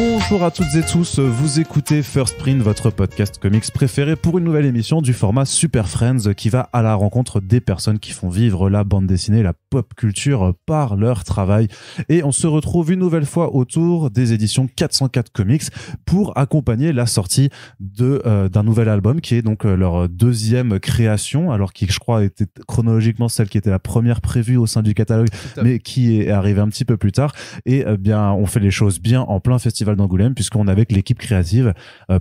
Bonjour à toutes et tous, vous écoutez First Print, votre podcast comics préféré pour une nouvelle émission du format Super Friends qui va à la rencontre des personnes qui font vivre la bande dessinée, la pop culture par leur travail. Et on se retrouve une nouvelle fois autour des éditions 404 Comics pour accompagner la sortie d'un nouvel album qui est donc leur deuxième création, alors qui je crois était chronologiquement celle qui était la première prévue au sein du catalogue, mais qui est arrivée un petit peu plus tard. Et bien on fait les choses bien en plein festival d'Angoulême, puisqu'on est avec l'équipe créative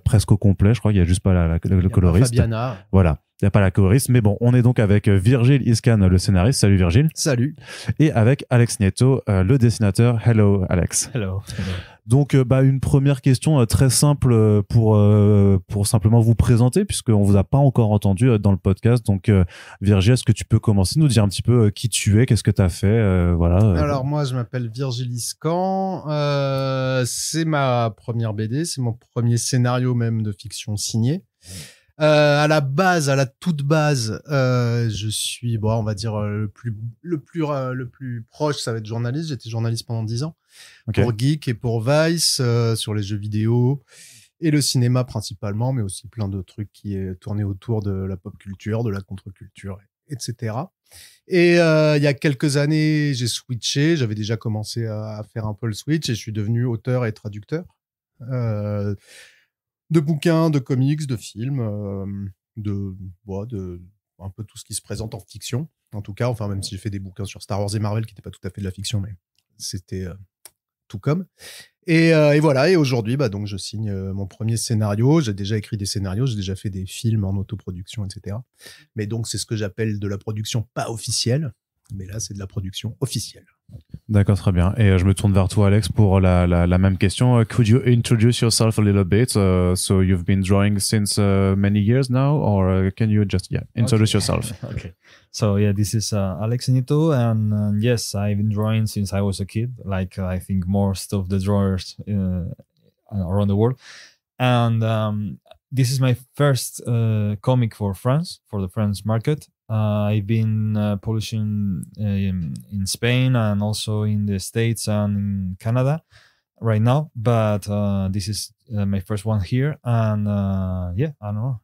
presque au complet. Je crois qu'il y a juste pas le coloriste. Fabiana. Voilà. Il n'y a pas la coloriste, mais bon, on est donc avec Virgile Iscan, le scénariste. Salut Virgile. Salut. Et avec Alex Nieto, le dessinateur. Hello Alex. Hello. Donc, une première question très simple pour simplement vous présenter, puisqu'on vous a pas encore entendu dans le podcast. Donc, Virgile, est-ce que tu peux commencer, nous dire un petit peu qui tu es, qu'est-ce que tu as fait, voilà. Alors, moi, je m'appelle Virgile Iscan. C'est ma première BD, c'est mon premier scénario même de fiction signé. À la base, à la toute base, je suis, on va dire le plus proche, ça va être journaliste. J'étais journaliste pendant 10 ans pour Geek et pour Vice sur les jeux vidéo et le cinéma principalement, mais aussi plein de trucs qui est tourné autour de la pop culture, de la contre-culture, etc. Et il y a quelques années, j'ai switché. J'avais déjà commencé à faire un peu le switch et je suis devenu auteur et traducteur. De bouquins, de comics, de films, de un peu tout ce qui se présente en fiction. En tout cas, enfin, même si j'ai fait des bouquins sur Star Wars et Marvel qui n'étaient pas tout à fait de la fiction, mais c'était tout comme. Et voilà. Et aujourd'hui, donc je signe mon premier scénario. J'ai déjà écrit des scénarios, j'ai déjà fait des films en autoproduction, etc. Mais donc, c'est ce que j'appelle de la production pas officielle. Mais là, c'est de la production officielle. D'accord, très bien. Et je me tourne vers toi, Alex, pour la même question. Could you introduce yourself a little bit? So you've been drawing since many years now, or can you just introduce yourself? Okay. So this is Alex Nito, and yes, I've been drawing since I was a kid, like I think most of the drawers around the world. And this is my first comic for France, for the French market. I've been publishing in Spain and also in the States and in Canada right now, but this is my first one here. And I don't know,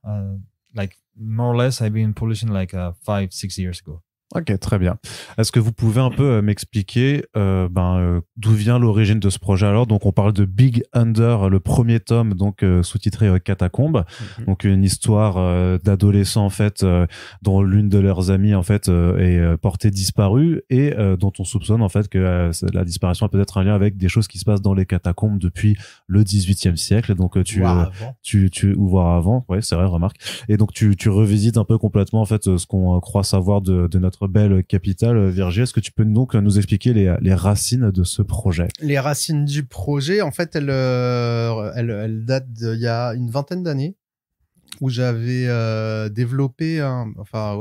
like more or less I've been publishing like 5-6 years ago. Ok, très bien. Est-ce que vous pouvez un peu m'expliquer d'où vient l'origine de ce projet alors? Donc on parle de Big Under, le premier tome, donc sous-titré Catacombes, donc une histoire d'adolescents en fait dont l'une de leurs amies en fait est portée disparue et dont on soupçonne en fait que la disparition a peut-être un lien avec des choses qui se passent dans les catacombes depuis le 18e siècle. Donc tu ou voir avant, ouais c'est vrai, remarque. Et donc tu revisites un peu complètement en fait ce qu'on croit savoir de notre belle capitale. Virgile, est-ce que tu peux donc nous expliquer les racines de ce projet? Les racines du projet, en fait, elles datent d'il y a une vingtaine d'années où j'avais développé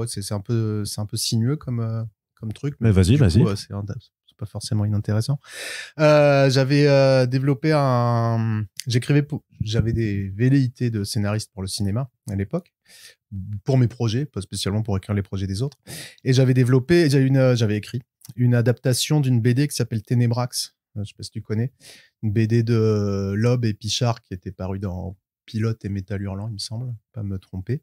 c'est un peu sinueux comme truc. Mais vas-y. C'est pas forcément inintéressant. J'avais développé j'avais des velléités de scénariste pour le cinéma à l'époque, pour mes projets, pas spécialement pour écrire les projets des autres. Et j'avais écrit une adaptation d'une BD qui s'appelle Ténébrax. Je sais pas si tu connais. Une BD de Loeb et Pichard qui était parue dans Pilote et Métal Hurlant, il me semble, pas me tromper,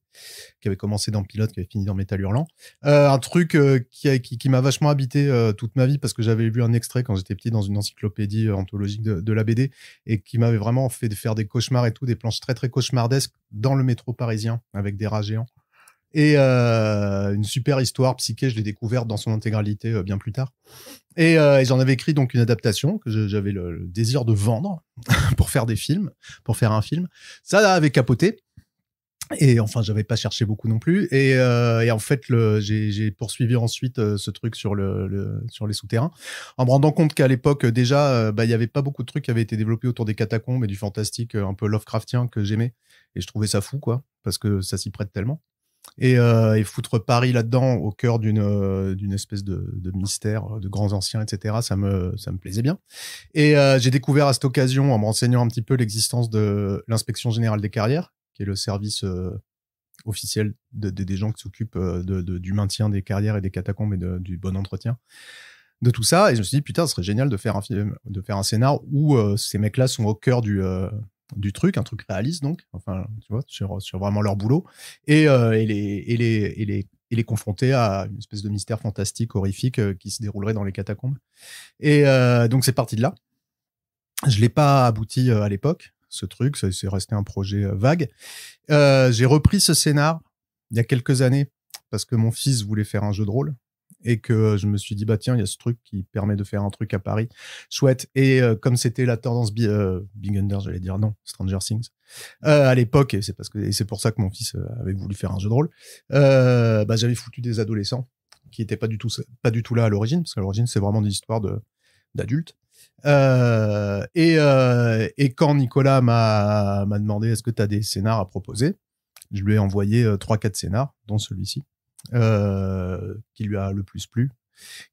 qui avait commencé dans Pilote, qui avait fini dans Métal Hurlant. Un truc qui m'a vachement habité toute ma vie parce que j'avais lu un extrait quand j'étais petit dans une encyclopédie anthologique de la BD et qui m'avait vraiment fait faire des cauchemars et tout, des planches très très cauchemardesques dans le métro parisien avec des rats géants. Et une super histoire psyché, je l'ai découverte dans son intégralité bien plus tard. Et j'en avais écrit donc une adaptation que j'avais le désir de vendre pour faire un film. Ça avait capoté. Et enfin, j'avais pas cherché beaucoup non plus. Et en fait, j'ai poursuivi ensuite ce truc sur les souterrains, en me rendant compte qu'à l'époque déjà, il y avait pas beaucoup de trucs qui avaient été développés autour des catacombes et du fantastique un peu Lovecraftien que j'aimais. Et je trouvais ça fou, quoi, parce que ça s'y prête tellement. Et foutre Paris là-dedans, au cœur d'une espèce de mystère, de grands anciens, etc., ça me plaisait bien. Et j'ai découvert à cette occasion, en me renseignant un petit peu, l'existence de l'Inspection Générale des Carrières, qui est le service officiel des gens qui s'occupent du maintien des carrières et des catacombes et du bon entretien. de tout ça. Et je me suis dit, putain, ce serait génial de faire un film, de faire un scénar où ces mecs-là sont au cœur du truc, un truc réaliste donc, enfin, tu vois, sur vraiment leur boulot, et les confronter à une espèce de mystère fantastique, horrifique, qui se déroulerait dans les catacombes. Et donc c'est parti de là. Je l'ai pas abouti à l'époque, ce truc, c'est resté un projet vague. J'ai repris ce scénar il y a quelques années parce que mon fils voulait faire un jeu de rôle et que je me suis dit, bah tiens, il y a ce truc qui permet de faire un truc à Paris chouette. Et comme c'était la tendance Big Under, j'allais dire non, Stranger Things, à l'époque, et c'est pour ça que mon fils avait voulu faire un jeu de rôle, bah j'avais foutu des adolescents qui étaient pas du tout là à l'origine, parce qu'à l'origine c'est vraiment des histoires d'adultes. Et quand Nicolas m'a demandé est-ce que tu as des scénars à proposer, je lui ai envoyé 3-4 scénars, dont celui-ci, qui lui a le plus plu,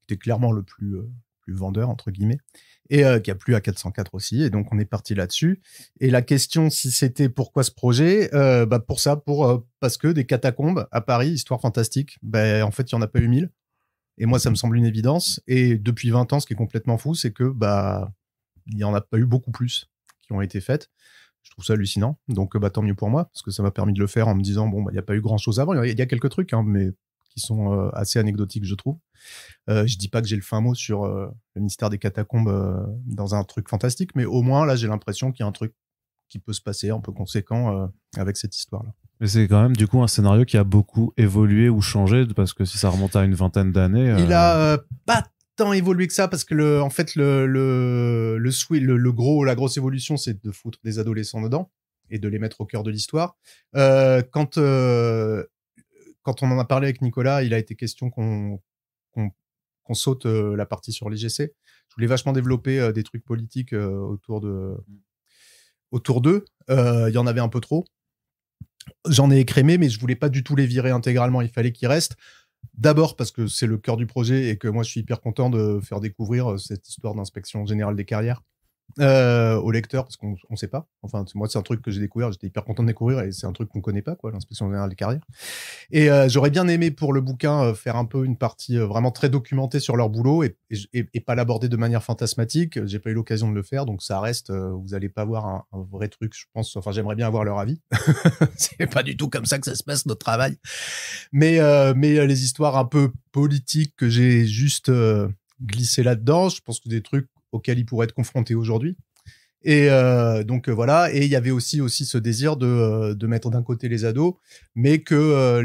qui était clairement le plus vendeur, entre guillemets, et qui a plu à 404 aussi. Et donc, on est parti là-dessus. Et la question, si c'était pourquoi ce projet, bah pour ça, parce que des catacombes à Paris, histoire fantastique, bah, en fait, il n'y en a pas eu 1000. Et moi, ça me semble une évidence. Et depuis 20 ans, ce qui est complètement fou, c'est que bah il n'y en a pas eu beaucoup plus qui ont été faites. Je trouve ça hallucinant. Donc, bah, tant mieux pour moi, parce que ça m'a permis de le faire en me disant, bon, bah, il n'y a pas eu grand-chose avant. Il y a quelques trucs, hein, mais qui sont assez anecdotiques, je trouve. Je dis pas que j'ai le fin mot sur le mystère des catacombes dans un truc fantastique, mais au moins, là, j'ai l'impression qu'il y a un truc qui peut se passer un peu conséquent avec cette histoire-là. Mais c'est quand même du coup un scénario qui a beaucoup évolué ou changé, parce que si ça remonte à une vingtaine d'années... Il a pas tant évolué que ça, parce que en fait la grosse évolution, c'est de foutre des adolescents dedans et de les mettre au cœur de l'histoire. Quand on en a parlé avec Nicolas, il a été question qu'on saute la partie sur l'IGC. Je voulais vachement développer des trucs politiques autour d'eux. Il y en avait un peu trop. J'en ai écrémé, mais je voulais pas du tout les virer intégralement. Il fallait qu'ils restent. D'abord parce que c'est le cœur du projet et que moi je suis hyper content de faire découvrir cette histoire d'inspection générale des carrières aux lecteurs, parce qu'on sait pas. Enfin, moi c'est un truc que j'ai découvert, j'étais hyper content de découvrir, et c'est un truc qu'on connaît pas, quoi, l'inspection générale des carrières. Et j'aurais bien aimé pour le bouquin faire un peu une partie vraiment très documentée sur leur boulot et pas l'aborder de manière fantasmatique. J'ai pas eu l'occasion de le faire, donc ça reste, vous allez pas voir un vrai truc, je pense. Enfin, j'aimerais bien avoir leur avis. C'est pas du tout comme ça que ça se passe, notre travail. Mais les histoires un peu politiques que j'ai juste glissé là-dedans, je pense que des trucs auxquels ils pourraient être confrontés aujourd'hui. Et donc voilà. Et il y avait aussi ce désir de mettre d'un côté les ados, mais que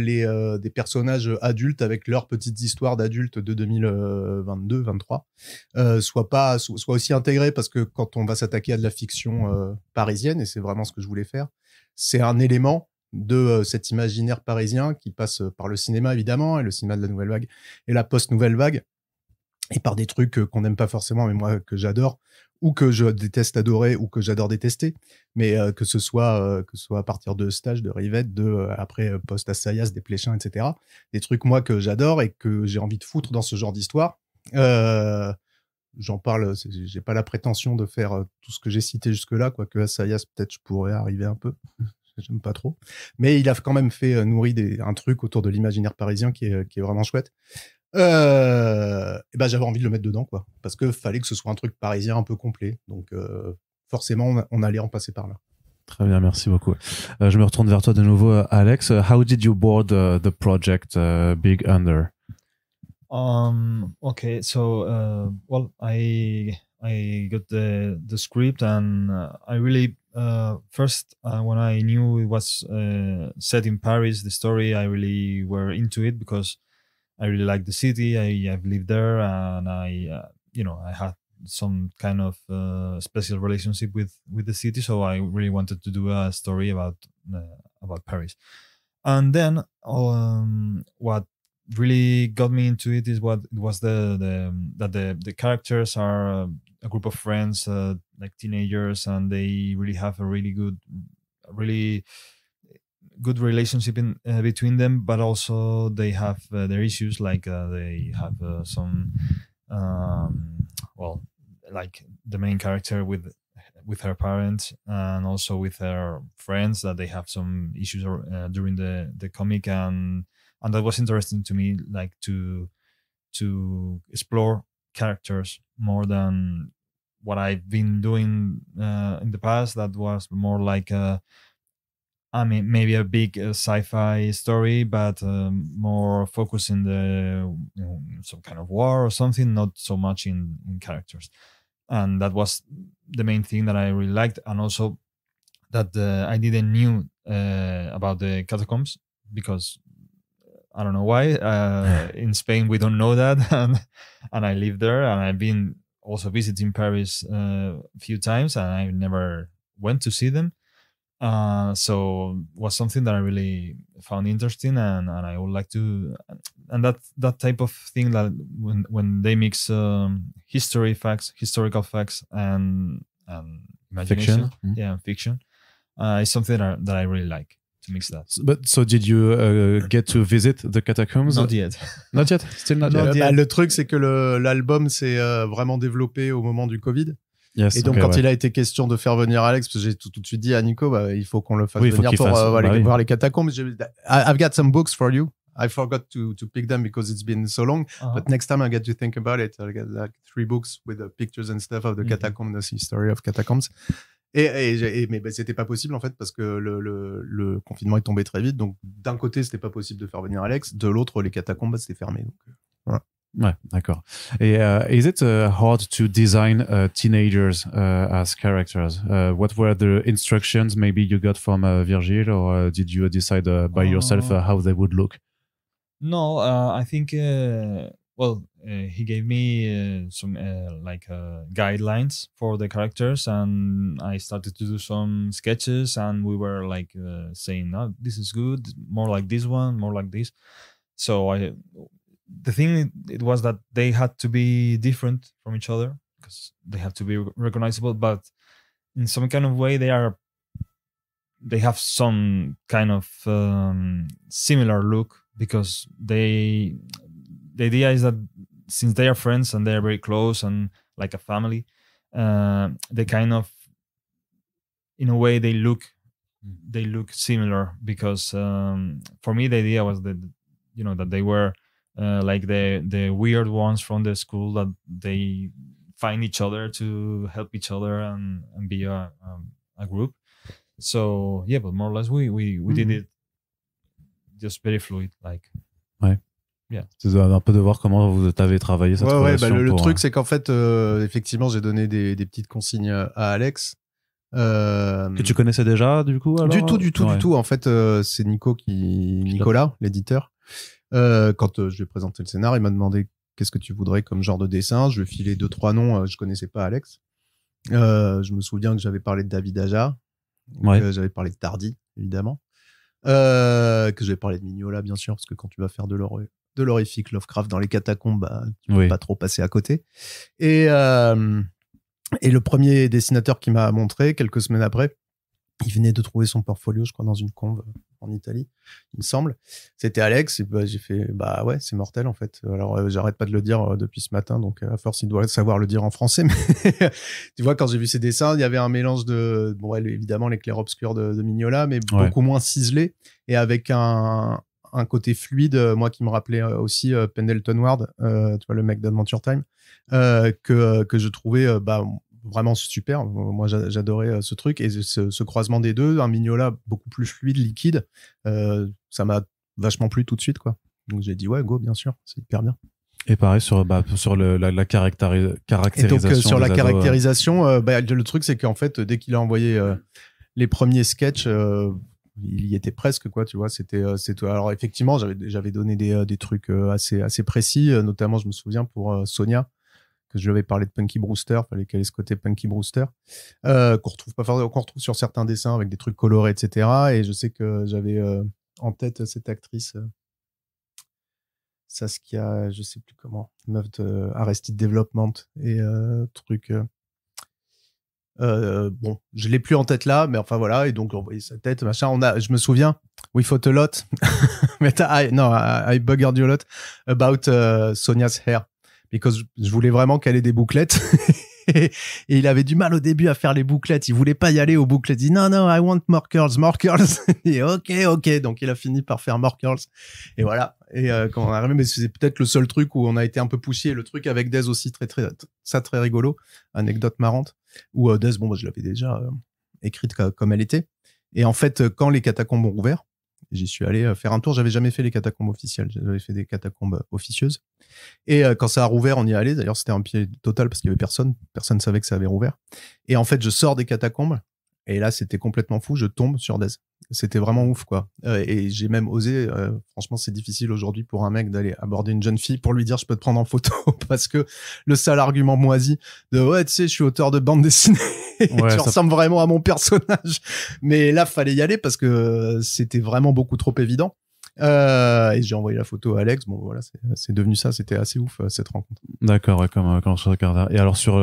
des personnages adultes avec leurs petites histoires d'adultes de 2022-23 soient aussi intégrés, parce que quand on va s'attaquer à de la fiction parisienne, et c'est vraiment ce que je voulais faire, c'est un élément de cet imaginaire parisien qui passe par le cinéma, évidemment, et le cinéma de la nouvelle vague et la post-nouvelle vague, et par des trucs qu'on n'aime pas forcément, mais moi que j'adore, ou que je déteste adorer, ou que j'adore détester, mais que ce soit à partir de Stage, de Rivette, après post-Assayas, des Pléchins, etc. Des trucs, moi, que j'adore et que j'ai envie de foutre dans ce genre d'histoire. J'en parle, j'ai pas la prétention de faire tout ce que j'ai cité jusque-là, quoique Assayas, peut-être je pourrais arriver un peu. J'aime pas trop. Mais il a quand même fait nourrir un truc autour de l'imaginaire parisien qui est vraiment chouette. Et ben j'avais envie de le mettre dedans, quoi, parce que fallait que ce soit un truc parisien un peu complet, donc forcément on allait en passer par là. Très bien, merci beaucoup. Je me retourne vers toi de nouveau, Alex. How did you board the project Big Under? Okay, so well, I got the script, and I really first when I knew it was set in Paris, the story, I really were into it because I really like the city. I've lived there, and I had some kind of special relationship with the city, so I really wanted to do a story about Paris. And then what really got me into it is what was the characters are a group of friends, like teenagers, and they really have a really good relationship in between them, but also they have their issues, like they have some like the main character with her parents, and also with her friends, that they have some issues during the comic, and that was interesting to me, like to explore characters more than what I've been doing in the past. That was more like maybe a big sci-fi story, but more focused in the some kind of war or something, not so much in characters. And that was the main thing that I really liked, and also that I didn't knew about the catacombs, because I don't know why. In Spain we don't know that, and I live there, and I've been also visiting Paris a few times, and I never went to see them. So was something that I really found interesting, and I would like to, and that type of thing, that when they mix historical facts and imagination, fiction. Fiction, is something that I really like, to mix that. But so did you get to visit the catacombs? Not yet. Not yet. Still not yet. Bah, le truc, c'est que l'album s'est vraiment développé au moment du Covid. Yes, et donc, quand il a été question de faire venir Alex, parce que j'ai tout de suite dit à Nico, bah, il faut qu'on le fasse venir pour voir les catacombes. I've got some books for you. I forgot to pick them because it's been so long. But next time I get to think about it, I get like 3 books with the pictures and stuff of the catacombs, the history of catacombs. Mais bah, c'était pas possible en fait, parce que le confinement est tombé très vite. Donc d'un côté c'était pas possible de faire venir Alex, de l'autre les catacombes bah, c'était fermé. Donc voilà. Ouais, d'accord. Et is it hard to design teenagers as characters? What were the instructions maybe you got from Virgil, or did you decide by yourself how they would look? No, I think he gave me some guidelines for the characters, and I started to do some sketches, and we were like saying, "No, this is good. More like this one, more like this." So the thing it was that they had to be different from each other, because they have to be recognizable, but in some kind of way they have some kind of similar look, because the idea is that since they are friends and they are very close and like a family, they kind of, in a way, they look similar, because for me the idea was that that they were like the weird ones from the school, that they find each other to help each other and be a group. So yeah, but more or less we did it just very fluid, like. Ouais. Yeah. C'est un peu de voir comment vous avez travaillé cette relation. Bah, le truc c'est qu'en fait effectivement j'ai donné des petites consignes à Alex. Que tu connaissais déjà du coup alors? Du tout. En fait c'est Nicolas, l'éditeur. Quand je lui ai présenté le scénar, il m'a demandé qu'est-ce que tu voudrais comme genre de dessin. Je lui ai filé 2-3 noms. Je connaissais pas Alex. Je me souviens que j'avais parlé de David Aja, que j'avais parlé de Tardy, évidemment, que j'avais parlé de Mignola, bien sûr, parce que quand tu vas faire de l'horrifique Lovecraft dans les catacombes, bah, tu peux pas trop passer à côté. Et le premier dessinateur qui m'a montré, quelques semaines après, il venait de trouver son portfolio, je crois, dans une conve en Italie, il me semble. C'était Alex, et bah, j'ai fait, bah ouais, c'est mortel en fait. Alors, j'arrête pas de le dire depuis ce matin, donc à force, il doit savoir le dire en français. Mais tu vois, quand j'ai vu ses dessins, il y avait un mélange de, bon, évidemment, les clairs-obscurs de Mignola, mais beaucoup moins ciselé, et avec un côté fluide, moi qui me rappelait aussi Pendleton Ward, tu vois, le mec d'Adventure Time, que je trouvais bah, vraiment super. Moi, j'adorais ce truc, et ce croisement des deux, un Mignola beaucoup plus fluide, liquide, ça m'a vachement plu tout de suite, quoi. Donc j'ai dit ouais, go, bien sûr, c'est hyper bien. Et pareil sur la caractérisation. Et donc sur la ados, caractérisation, bah, le truc c'est qu'en fait dès qu'il a envoyé les premiers sketchs, il y était presque, quoi, tu vois. C'était alors effectivement j'avais donné des trucs assez précis, notamment je me souviens pour Sonia, que je lui avais parlé de Punky Brewster, fallait qu'elle ait ce côté Punky Brewster, qu'on retrouve sur certains dessins avec des trucs colorés, etc. Et je sais que j'avais en tête cette actrice Saskia, je sais plus comment, meuf de Arrested Development et truc. Bon, je l'ai plus en tête là, mais enfin voilà. Et donc on voyait sa tête, machin. Je me souviens, we fought a lot, mais I buggered you a lot about Sonia's hair, because je voulais vraiment qu'elle ait des bouclettes. et il avait du mal au début à faire les bouclettes. Il voulait pas y aller aux bouclettes. Il dit non, I want more curls, more curls. Et ok. Donc il a fini par faire more curls. Et voilà. Et quand on est arrivé, mais c'est peut-être le seul truc où on a été un peu poussé. Le truc avec Dez aussi, très rigolo. Anecdote marrante. Où Dez, bon, moi, je l'avais déjà écrite comme elle était. Et en fait, quand les catacombes ont rouvert, j'y suis allé faire un tour. J'avais jamais fait les catacombes officielles. J'avais fait des catacombes officieuses. Et quand ça a rouvert, on y est allé. D'ailleurs, c'était un pied total parce qu'il y avait personne. Personne ne savait que ça avait rouvert. Et en fait, je sors des catacombes. Et là, c'était complètement fou. Je tombe sur Dez. C'était vraiment ouf, quoi. Et j'ai même osé. Franchement, c'est difficile aujourd'hui pour un mec d'aller aborder une jeune fille pour lui dire je peux te prendre en photo parce que le sale argument moisi de ouais, tu sais, je suis auteur de bande dessinée. Ouais, tu ressembles vraiment à mon personnage. Mais là, fallait y aller parce que c'était vraiment beaucoup trop évident. Et j'ai envoyé la photo à Alex. Bon, voilà, c'est devenu ça. C'était assez ouf, cette rencontre. D'accord, ouais, comme je regarde. Et alors, sur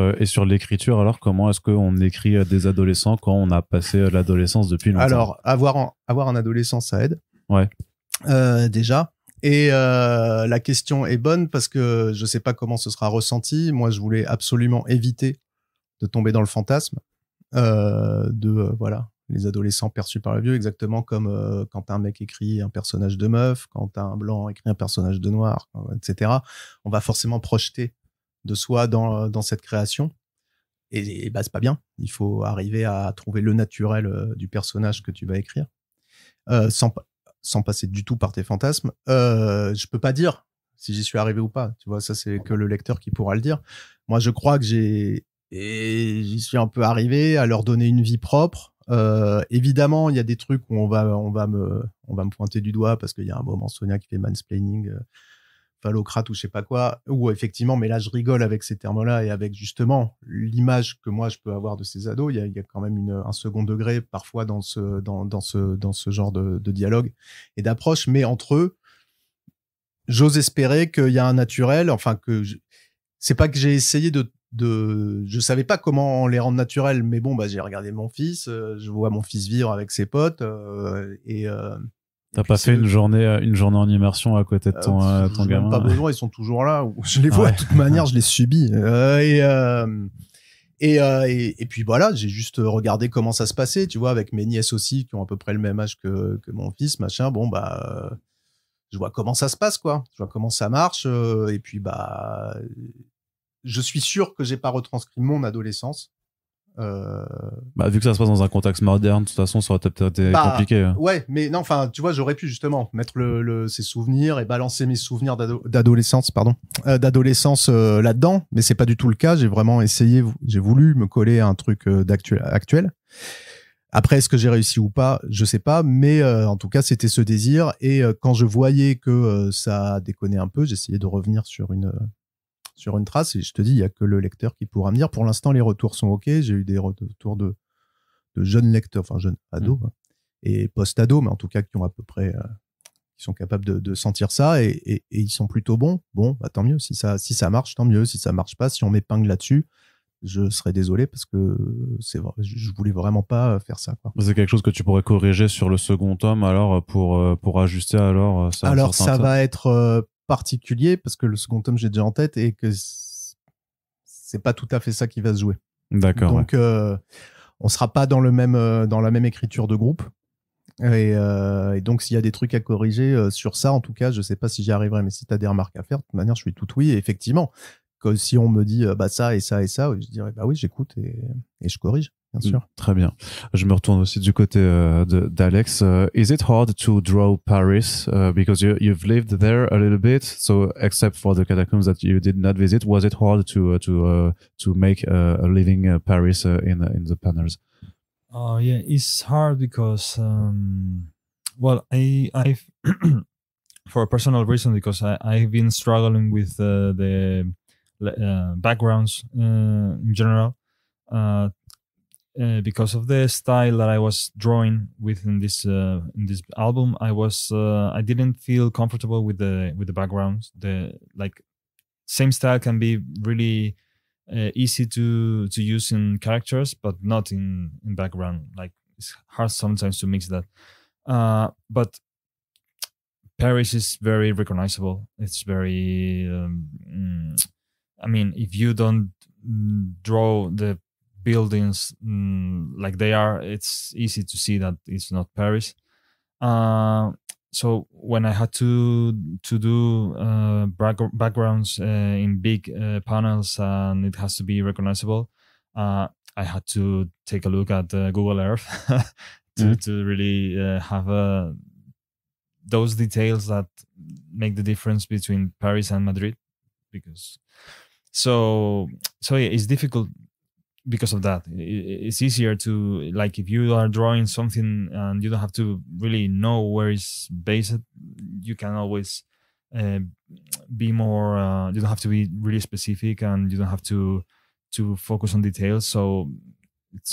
l'écriture, alors, comment est-ce qu'on écrit des adolescents quand on a passé l'adolescence depuis longtemps? Alors, avoir un adolescent, ça aide. Ouais. Déjà. Et la question est bonne parce que je sais pas comment ce sera ressenti. Moi, je voulais absolument éviter de tomber dans le fantasme voilà, les adolescents perçus par le vieux, exactement comme quand un mec écrit un personnage de meuf, quand un blanc écrit un personnage de noir, etc. On va forcément projeter de soi dans cette création. Et bah, c'est pas bien. Il faut arriver à trouver le naturel du personnage que tu vas écrire, sans passer du tout par tes fantasmes. Je peux pas dire si j'y suis arrivé ou pas. Tu vois, ça, c'est que le lecteur qui pourra le dire. Moi, je crois que j'y suis un peu arrivé à leur donner une vie propre. Évidemment, il y a des trucs où on va me pointer du doigt parce qu'il y a un moment Sonia qui fait mansplaining, phallocrate ou je sais pas quoi, ou effectivement, mais là je rigole avec ces termes-là et avec justement l'image que moi je peux avoir de ces ados. Il y a quand même un second degré parfois dans ce genre de dialogue et d'approche, mais entre eux, j'ose espérer qu'il y a un naturel. Enfin c'est pas que j'ai essayé je savais pas comment les rendre naturels, mais bon, bah, j'ai regardé mon fils, je vois mon fils vivre avec ses potes, T'as pas fait une journée en immersion à côté de ton gamin? Pas besoin, ils sont toujours là. Je les vois de toute manière, je les subis. Et puis voilà, j'ai juste regardé comment ça se passait, tu vois, avec mes nièces aussi, qui ont à peu près le même âge que mon fils, machin. Bon, bah, je vois comment ça se passe, quoi. Je vois comment ça marche. Et puis, bah, je suis sûr que j'ai pas retranscrit mon adolescence. Bah, vu que ça se passe dans un contexte moderne, de toute façon, ça aurait peut-être été compliqué. Ouais, mais non, enfin, tu vois, j'aurais pu justement mettre ces souvenirs et balancer mes souvenirs d'adolescence, là-dedans, mais c'est pas du tout le cas. J'ai vraiment essayé, j'ai voulu me coller à un truc actuel. Après, est-ce que j'ai réussi ou pas, je sais pas, mais en tout cas, c'était ce désir. Et quand je voyais que ça déconnait un peu, j'essayais de revenir sur une trace, et je te dis, il y a que le lecteur qui pourra me dire. Pour l'instant, les retours sont OK. J'ai eu des retours de jeunes lecteurs, enfin jeunes ados, et post-ados, mais en tout cas qui ont à peu près, qui sont capables de sentir ça, et ils sont plutôt bons. Bon, bah, tant mieux. Si ça marche, tant mieux. Si ça marche pas, si on m'épingle là-dessus, je serais désolé parce que je voulais vraiment pas faire ça, quoi. C'est quelque chose que tu pourrais corriger sur le second tome, alors, pour ajuster, alors, ça. Alors, ça va être particulier parce que le second tome j'ai déjà en tête et que c'est pas tout à fait ça qui va se jouer. D'accord. Donc on sera pas dans la même écriture de groupe, et donc s'il y a des trucs à corriger sur ça, en tout cas, je sais pas si j'y arriverai, mais si tu as des remarques à faire, de toute manière, je suis tout oui. Et effectivement, que si on me dit bah ça et ça et ça, je dirais bah oui, j'écoute et je corrige. Bien sûr. Très bien. Je me retourne aussi du côté d'Alex. Is it hard to draw Paris because you've lived there a little bit? So, except for the catacombs that you did not visit, was it hard to make a living Paris in the panels? Oh yeah, it's hard because well, I've for a personal reason, because I've been struggling with the backgrounds in general. Because of the style that I was drawing with in this album, I didn't feel comfortable with the backgrounds. The same style can be really easy to use in characters, but not in background. Like, it's hard sometimes to mix that. But Paris is very recognizable. It's very I mean, if you don't draw the buildings like they are, it's easy to see that it's not Paris. So when I had to do backgrounds in big panels and it has to be recognizable, I had to take a look at Google Earth to really have those details that make the difference between Paris and Madrid. Because so yeah, it's difficult because of that. It's easier to, like, if you are drawing something and you don't have to really know where it's based, you can always be more you don't have to be really specific, and you don't have to focus on details. So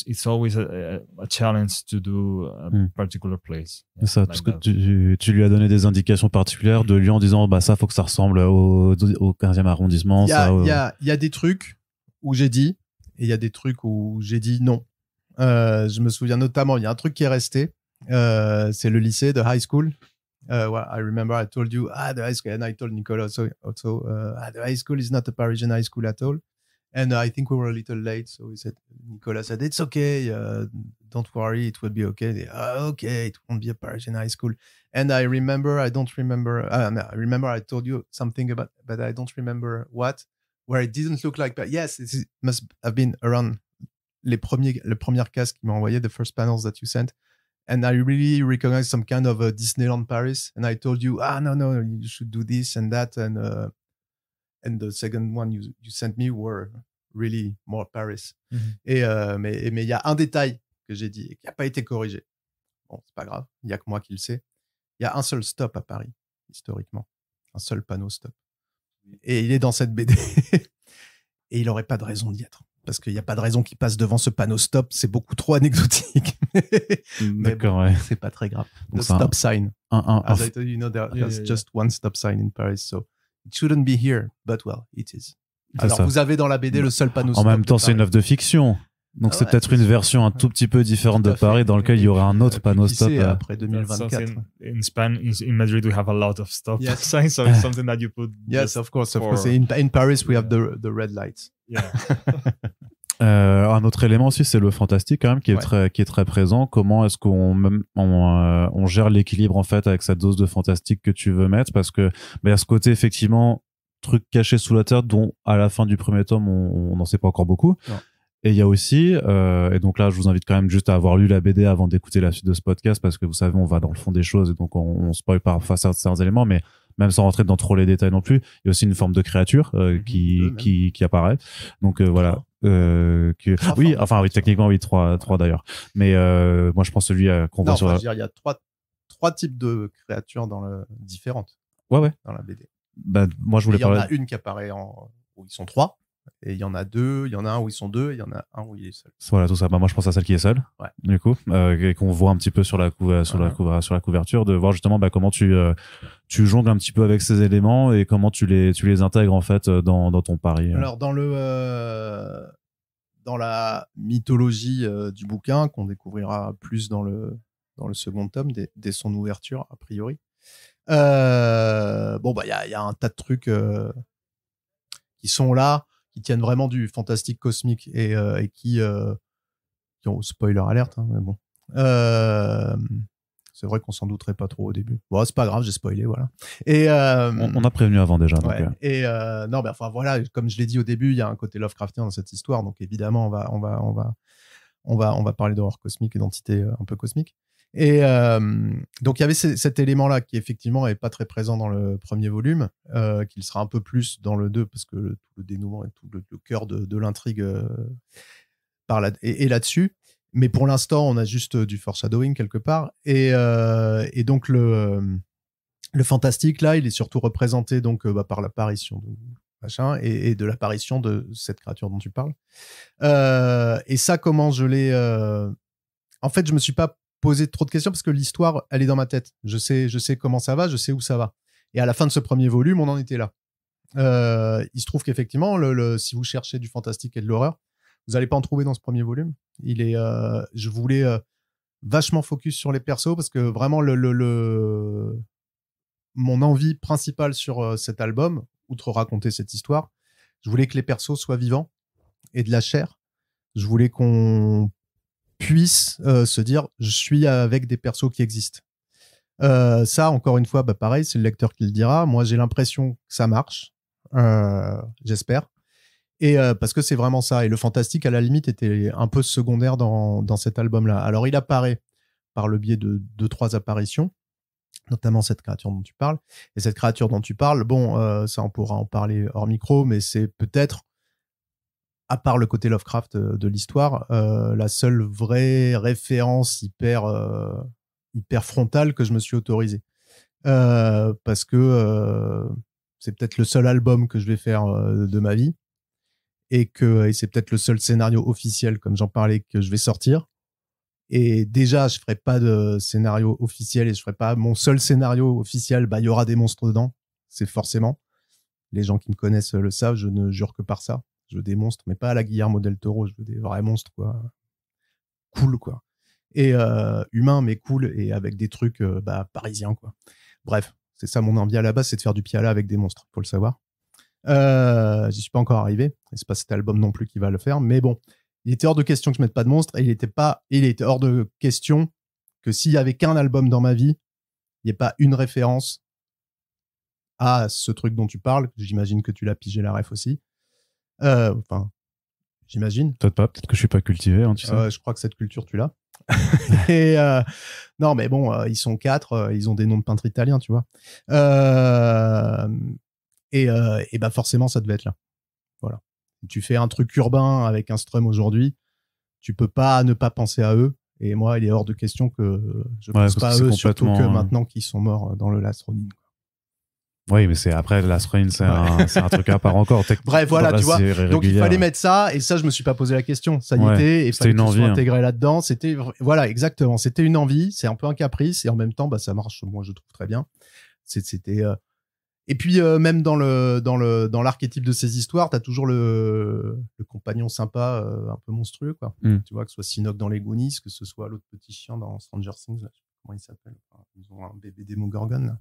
it's always a challenge to do a particular place. Yeah, ça, parce que tu lui as donné des indications particulières de lui en disant bah ça faut que ça ressemble au 15e arrondissement. Il y a des trucs où j'ai dit, et il y a des trucs où j'ai dit non. Je me souviens notamment, il y a un truc qui est resté, c'est le lycée, the high school. Well, I remember I told you, the high school, and I told Nicolas also, the high school is not a Parisian high school at all. And I think we were a little late, so Nicolas said, it's okay, don't worry, it will be okay. Okay, it won't be a Parisian high school. And I remember I told you something about, but I don't remember what, where it didn't look like, but yes, it must have been around le premier casque qu'il m'a envoyé, the first panels that you sent. And I really recognized some kind of a Disneyland Paris. And I told you, no, you should do this and that. And the second one you sent me were really more Paris. Mm-hmm. Mais il y a un détail que j'ai dit et qui n'a pas été corrigé. Bon, c'est pas grave, il n'y a que moi qui le sais. Il y a un seul stop à Paris, historiquement. Un seul panneau stop. Et il est dans cette BD. Et il n'aurait pas de raison d'y être. Parce qu'il n'y a pas de raison qu'il passe devant ce panneau stop. C'est beaucoup trop anecdotique. Mais d'accord, bon, ouais. c'est pas très grave. Donc The stop sign. As I told you, there's just one stop sign in Paris. So it shouldn't be here, but well, it is. Alors, vous avez dans la BD le seul panneau stop. En même temps, c'est une œuvre de fiction. Donc, c'est peut-être une version un tout petit peu différente de Paris dans lequel il y aurait un autre panneau stop. Après 2024. In Madrid, we have a lot of stop signs, so it's something that you put. Yes, of course. In Paris, we have the red lights. Yeah. Un autre élément aussi, c'est le fantastique quand même, qui est très présent. Comment est-ce qu'on gère l'équilibre en fait avec cette dose de fantastique que tu veux mettre, parce que il y a ce côté effectivement truc caché sous la terre dont à la fin du premier tome on n'en sait pas encore beaucoup. Non. Et il y a aussi, et donc là je vous invite quand même juste à avoir lu la BD avant d'écouter la suite de ce podcast, parce que vous savez on va dans le fond des choses et donc on spoil parfois certains éléments, mais même sans rentrer dans trop les détails non plus, il y a aussi une forme de créature qui apparaît. Donc voilà. Oui, techniquement oui, trois d'ailleurs. Mais moi je pense celui qu'on voit sur. Il y a trois types de créatures différentes. Ouais. Dans la BD. Bah, moi je voulais parler. Il y en a une qui apparaît où ils sont trois. Et il y en a deux, il y en a un où ils sont deux, et il y en a un où il est seul. Voilà, tout ça. Bah, moi, je pense à celle qui est seule. Ouais. Du coup, et qu'on voit un petit peu sur la couverture, de voir justement comment tu jongles un petit peu avec ces éléments et comment tu les intègres en fait dans ton pari. Alors dans la mythologie du bouquin qu'on découvrira plus dans le second tome dès son ouverture a priori. Il y a un tas de trucs qui sont là, qui tiennent vraiment du fantastique cosmique et qui ont spoiler alerte, hein, mais bon. C'est vrai qu'on s'en douterait pas trop au début. Bon, c'est pas grave, j'ai spoilé, voilà. Et on a prévenu avant déjà. Ouais, donc, et non, mais enfin voilà, comme je l'ai dit au début, il y a un côté Lovecraftien dans cette histoire, donc évidemment on va parler d'horreur cosmique et d'entité un peu cosmique. Et donc il y avait cet élément-là qui effectivement est pas très présent dans le premier volume, qu'il sera un peu plus dans le 2 parce que tout le dénouement et tout le cœur de l'intrigue est là-dessus. Mais pour l'instant, on a juste du foreshadowing quelque part. Et donc le fantastique là, il est surtout représenté donc par l'apparition de machin et de l'apparition de cette créature dont tu parles. Et ça, comment je l'ai en fait, je me suis pas poser trop de questions parce que l'histoire, elle est dans ma tête. Je sais comment ça va, je sais où ça va. Et à la fin de ce premier volume, on en était là. Il se trouve qu'effectivement, si vous cherchez du fantastique et de l'horreur, vous n'allez pas en trouver dans ce premier volume. Je voulais vachement focus sur les persos parce que vraiment mon envie principale sur cet album, outre raconter cette histoire, Je voulais que les persos soient vivants et de la chair. Je voulais qu'on puisse se dire je suis avec des persos qui existent. Ça, encore une fois, bah pareil, c'est le lecteur qui le dira. Moi, j'ai l'impression que ça marche. J'espère. Et parce que c'est vraiment ça. Et le fantastique, à la limite, était un peu secondaire dans cet album-là. Alors, il apparaît par le biais de 2-3 apparitions, notamment cette créature dont tu parles. Et cette créature dont tu parles, bon, ça, on pourra en parler hors micro, mais c'est peut-être, à part le côté Lovecraft de l'histoire, la seule vraie référence hyper frontale que je me suis autorisé. Parce que c'est peut-être le seul album que je vais faire de ma vie et c'est peut-être le seul scénario officiel, comme j'en parlais, que je vais sortir. Et déjà, je ferai pas de scénario officiel et je ferai pas mon seul scénario officiel. Bah, il y aura des monstres dedans. C'est forcément. Les gens qui me connaissent le savent. Je ne jure que par ça. Je veux des monstres, mais pas à la Guillermo del Toro. Je veux des vrais monstres, quoi. Cool, quoi. Et humains, mais cool, et avec des trucs parisiens, quoi. Bref, c'est ça mon envie à la base, c'est de faire du piala avec des monstres, faut le savoir. J'y suis pas encore arrivé, et c'est pas cet album non plus qui va le faire, mais bon, il était hors de question que je mette pas de monstres, et il était hors de question que s'il y avait qu'un album dans ma vie, il n'y ait pas une référence à ce truc dont tu parles. J'imagine que tu l'as pigé la ref aussi. Enfin, j'imagine. Peut-être pas, peut-être que je suis pas cultivé, hein, tu sais. Je crois que cette culture, tu l'as. Et non, mais bon, ils sont 4, ils ont des noms de peintres italiens, tu vois. Et bah forcément, ça devait être là. Voilà. Tu fais un truc urbain avec un strum aujourd'hui, tu peux pas ne pas penser à eux. Et moi, il est hors de question que je pense pas à eux, surtout que maintenant qu'ils sont morts dans le Last Ronin. Oui, mais c'est après Last Ronin, c'est un truc à part encore. Bref, voilà, tu vois. Donc il fallait mettre ça, et ça, je me suis pas posé la question. Ça y était, et fallait que ce soit intégré là-dedans. C'était, voilà, exactement. C'était une envie, c'est un peu un caprice, et en même temps, bah, ça marche. Moi, je trouve très bien. C'était. Et puis même dans l'archétype de ces histoires, t'as toujours le compagnon sympa, un peu monstrueux, quoi. Tu vois, que ce soit Sinoc dans les Goonies, que ce soit l'autre petit chien dans Stranger Things, là, je sais pas comment il s'appelle. Enfin, ils ont un bébé Demogorgon là.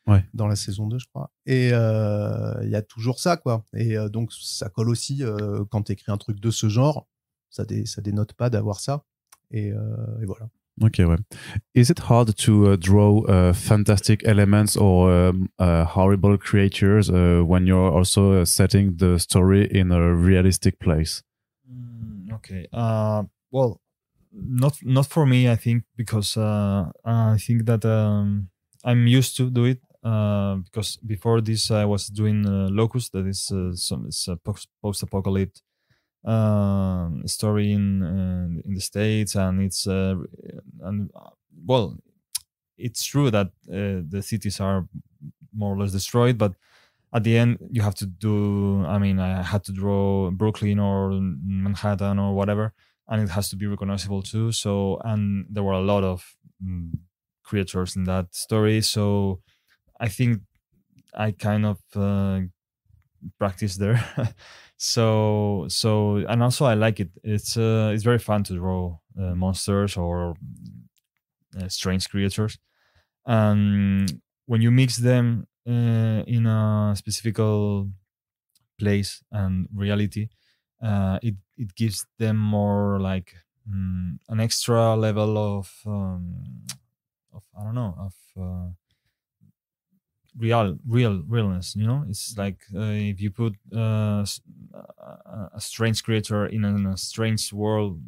Ouais. Dans la saison 2, je crois. Et il y a toujours ça, quoi. Et donc ça colle aussi quand t'écris un truc de ce genre, ça dénote pas d'avoir ça. Et voilà. Okay, well, is it hard to draw fantastic elements or horrible creatures when you're also setting the story in a realistic place? Okay. Well, not for me, I think, because I think that I'm used to do it. Because before this, I was doing Locust, that is it's a post-apocalypse story in the States, and it's true that the cities are more or less destroyed, but at the end you have to do. I mean, I had to draw Brooklyn or Manhattan or whatever, and it has to be recognizable too. So, and there were a lot of creatures in that story, so I think I kind of practice there. so and also I like it. It's very fun to draw monsters or strange creatures, and when you mix them in a specific place and reality, it gives them more like an extra level of I don't know, of realness, you know. It's like if you put a strange creature in a strange world,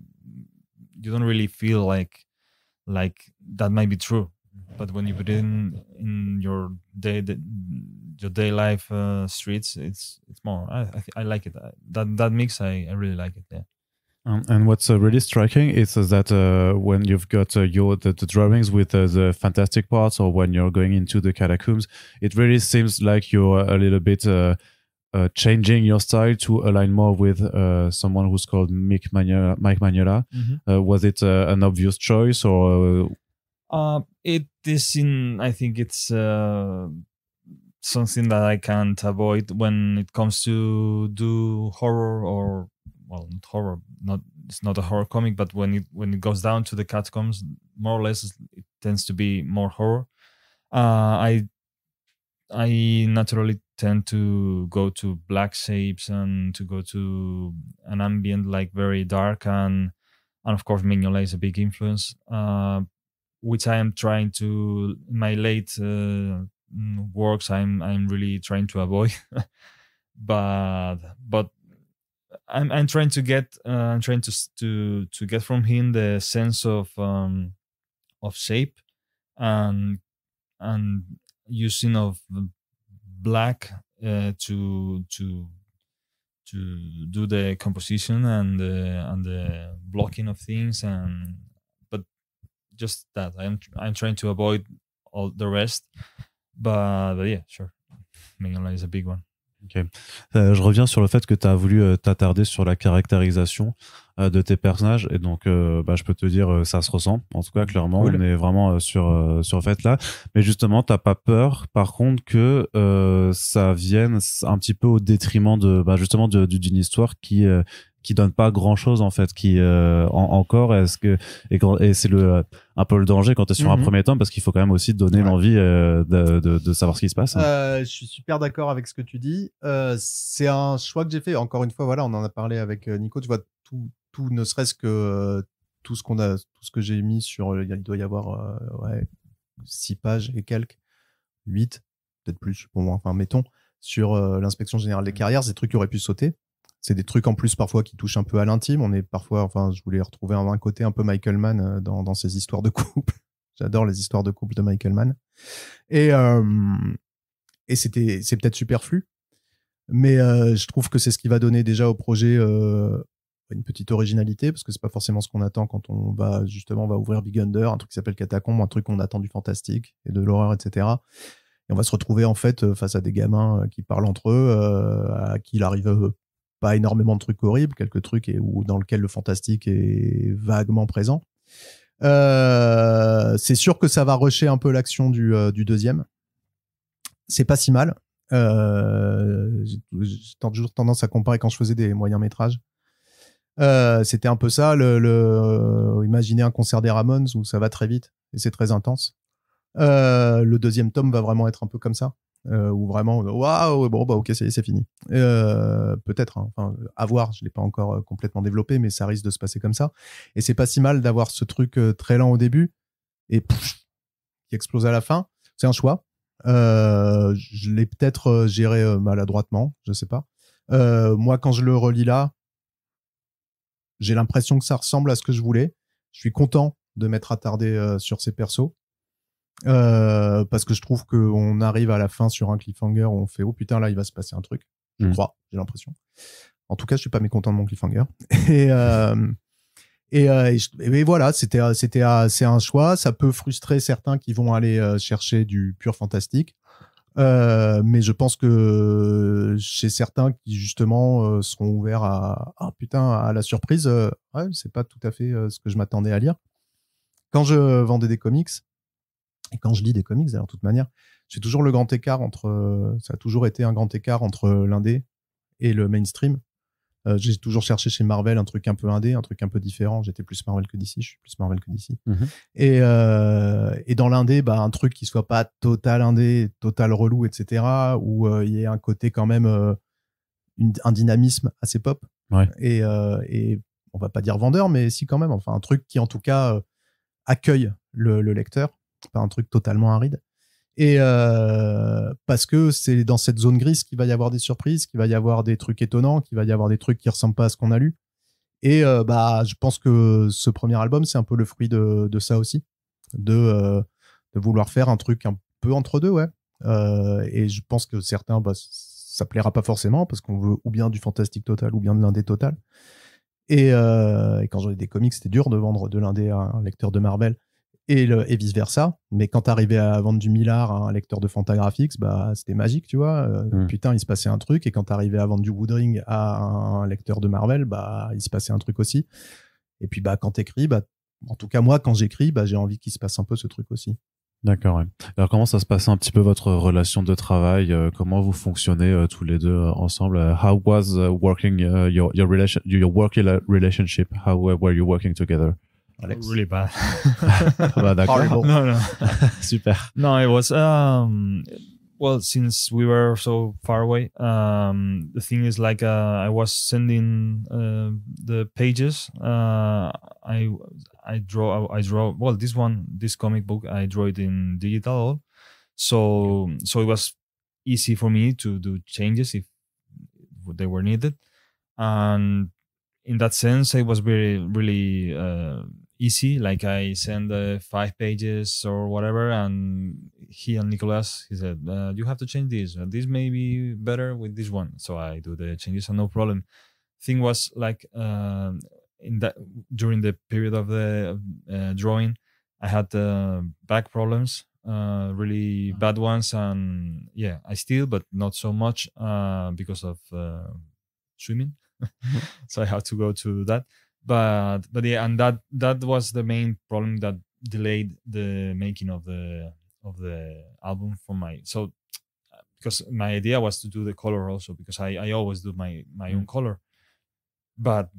you don't really feel like that might be true. But when you put it in your day life streets, it's more. I like it. That mix, I really like it. Yeah. And what's really striking is that when you've got the drawings with the fantastic parts, or when you're going into the catacombs, it really seems like you're a little bit changing your style to align more with someone who's called Mike Magnola. Mm-hmm. Was it an obvious choice, or? It is I think it's something that I can't avoid when it comes to do horror, or well, not horror. It's not a horror comic, but when it goes down to the catacombs, more or less, it tends to be more horror. I I naturally tend to go to black shapes and to go to an ambient like very dark, and of course Mignolet is a big influence, which I am trying to in my late works. I'm really trying to avoid, but I'm trying to get I'm trying to get from him the sense of shape and using of black to do the composition and the blocking of things, and but just that I'm trying to avoid all the rest, but yeah, sure, Mignolet is a big one. Ok. Je reviens sur le fait que tu as voulu t'attarder sur la caractérisation de tes personnages, et donc je peux te dire ça se ressent, en tout cas clairement. Cool. On est vraiment sur le fait là, mais justement t'as pas peur par contre que ça vienne un petit peu au détriment de justement d'une histoire qui donne pas grand chose en fait, qui encore est-ce que et c'est un peu le danger quand tu es sur un premier tome, parce qu'il faut quand même aussi donner l'envie de savoir ce qui se passe. Je suis super d'accord avec ce que tu dis. C'est un choix que j'ai fait. Encore une fois, voilà, on en a parlé avec Nico. Tu vois, tout ne serait-ce que tout ce que j'ai mis sur, il doit y avoir 6 pages et quelques, 8, peut-être plus pour moi. Enfin, mettons sur l'inspection générale des carrières, c'est des trucs qui auraient pu sauter. C'est des trucs en plus parfois qui touchent un peu à l'intime. On est parfois, enfin, je voulais retrouver un côté un peu Michael Mann dans ces histoires de couple. J'adore les histoires de couple de Michael Mann. Et c'est peut-être superflu, mais je trouve que c'est ce qui va donner déjà au projet une petite originalité, parce que c'est pas forcément ce qu'on attend quand on va ouvrir Big Under, un truc qui s'appelle Catacombe, un truc qu'on attend du fantastique et de l'horreur, etc. Et on va se retrouver en fait face à des gamins qui parlent entre eux, à qui il arrive pas énormément de trucs horribles, quelques trucs ou dans lequel le fantastique est vaguement présent. C'est sûr que ça va rusher un peu l'action du deuxième. C'est pas si mal. J'ai toujours tendance à comparer quand je faisais des moyens métrages. C'était un peu ça, imaginer un concert des Ramones où ça va très vite et c'est très intense. Le deuxième tome va vraiment être un peu comme ça. Où vraiment waouh, bon ok, c'est fini, peut-être enfin à voir, je l'ai pas encore complètement développé, mais ça risque de se passer comme ça, et c'est pas si mal d'avoir ce truc très lent au début et qui explose à la fin. C'est un choix, je l'ai peut-être géré maladroitement, je sais pas. Moi quand je le relis là, j'ai l'impression que ça ressemble à ce que je voulais. Je suis content de m'être attardé sur ces persos. Parce que je trouve qu'on arrive à la fin sur un cliffhanger où on fait oh putain, là il va se passer un truc, je crois, j'ai l'impression. En tout cas, je suis pas mécontent de mon cliffhanger. Et voilà, c'est un choix. Ça peut frustrer certains qui vont aller chercher du pur fantastique, mais je pense que chez certains qui justement seront ouverts à la surprise, ouais, c'est pas tout à fait ce que je m'attendais à lire. Quand je vendais des comics, et quand je lis des comics, d'ailleurs, de toute manière, j'ai toujours le grand écart ça a toujours été un grand écart entre l'indé et le mainstream. J'ai toujours cherché chez Marvel un truc un peu indé, un truc un peu différent. J'étais plus Marvel que DC, je suis plus Marvel que DC. Et dans l'indé, un truc qui soit pas total indé, total relou, etc., où il y ait un côté quand même, un dynamisme assez pop. Ouais. Et on va pas dire vendeur, mais si quand même, enfin un truc qui en tout cas accueille le lecteur. Pas un truc totalement aride, et parce que c'est dans cette zone grise qu'il va y avoir des surprises, qu'il va y avoir des trucs étonnants, qu'il va y avoir des trucs qui ressemblent pas à ce qu'on a lu, et je pense que ce premier album c'est un peu le fruit de ça aussi, de vouloir faire un truc un peu entre deux, ouais. Et je pense que certains ça plaira pas forcément parce qu'on veut ou bien du fantastique total ou bien de l'indé total, et quand j'en ai des comics, c'était dur de vendre de l'indé à un lecteur de Marvel et vice versa. Mais quand t'arrivais à vendre du Millard à un lecteur de Fantagraphics, c'était magique, tu vois. Putain, il se passait un truc. Et quand t'arrivais à vendre du Woodring à un lecteur de Marvel, il se passait un truc aussi. Et puis, quand t'écris, en tout cas, moi, quand j'écris, j'ai envie qu'il se passe un peu ce truc aussi. D'accord, ouais. Alors, comment ça se passe un petit peu votre relation de travail? Comment vous fonctionnez tous les deux ensemble? How was working your working relationship? How were you working together? Alex. Really bad. D'accord. No. Super. No, it was Well, since we were so far away, the thing is like I was sending the pages. I draw. Well, this comic book, I draw it in digital. So it was easy for me to do changes if they were needed, and in that sense, it was really easy. Like I send 5 pages or whatever, and he said, you have to change this. This may be better with this one. So I do the changes and no problem. Thing was like during the period of the drawing, I had back problems, really bad ones, and yeah, I still, but not so much because of swimming. So I had to go to that. But yeah, and that was the main problem that delayed the making of the album for because my idea was to do the color also, because I always do my own color, but